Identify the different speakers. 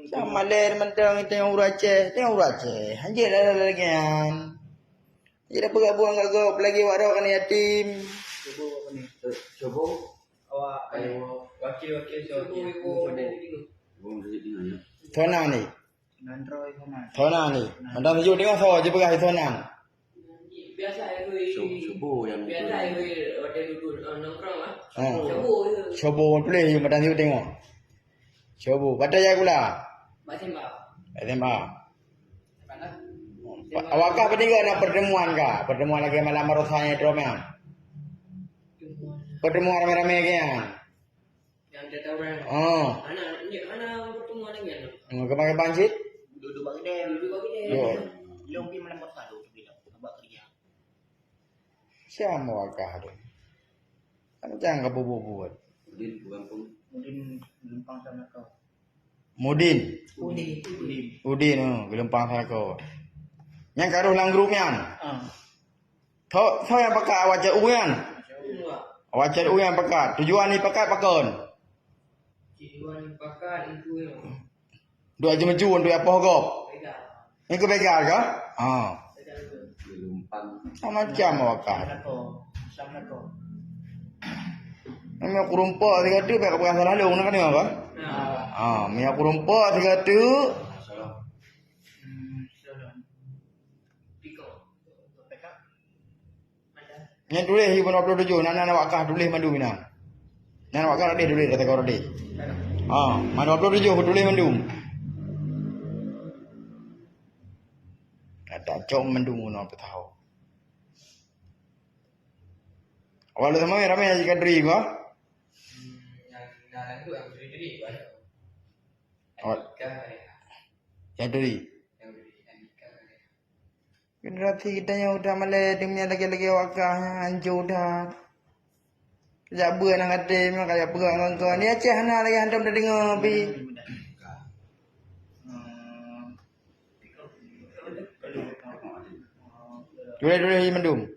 Speaker 1: Sama ler mentang tengok urace. Anjir dah lagi kan. Jadi apa buang kagak lagi warak kan yatim.
Speaker 2: Coba awak ayo wakil-wakil
Speaker 1: Thona ni.
Speaker 2: Android
Speaker 1: Thona ni. Mandang tujuh tengok so je pegah thona.
Speaker 3: Biasa
Speaker 2: Coba yang
Speaker 3: biasa hotel duduk nongkrong ah.
Speaker 1: Ha. Coba boleh mandang tujuh tengok. Coba baca ya pula. SMA. Awak kah bertiga nak pertemuan kah? Pertemuan lagi malam rasanya drama. Pertemuan rame-rame kan?
Speaker 3: Yang dia tahu orang.
Speaker 1: Oh.
Speaker 3: Anak pertemuan lagi kan?
Speaker 1: Kemarin banjir?
Speaker 2: duduk bagi dia.
Speaker 1: Yo.
Speaker 2: Belum pergi malam kado bilang abang kerja.
Speaker 1: Siapa wakah tu? Kan jangan kebubu-buat.
Speaker 2: Mungkin Gelempang sama kau.
Speaker 1: Mudin.
Speaker 2: Udin.
Speaker 1: Udin Gelempang Sako. Yang karuh lang grupnya. Thau yang pakat awak cak uyan. Awak cak uyan pakat. Tujuan ni pakat pakon.
Speaker 3: Tujuan pakat itu yang
Speaker 1: Dua jam juan dua apa kau? Ini kau begal kah? Sama macam wakah.
Speaker 2: Sama kau.
Speaker 1: Ini aku rumput tiga tu baik bukan salah long nak ni apa? Mi aku rumput tiga tu. Yang tulis ibu nak upload tujuh, nana wakah tulis mandu mina. Nana wakah ada tulis kata kau ada. Mana upload tujuh tulis mandu. Kata cok mandu mana apa tahu. Awal sama ramai aja kadri gua.
Speaker 3: yang itu yang berdiri kan.
Speaker 1: Yang duri. Generasi kita yang udah malah dimnya lagi-lagi wakahnya hancur dah. Sejak buat nak kata memang kayak perang kawan-kawan. Ni Aceh nak lagi hantam dah dengar pi. Tulis mendung.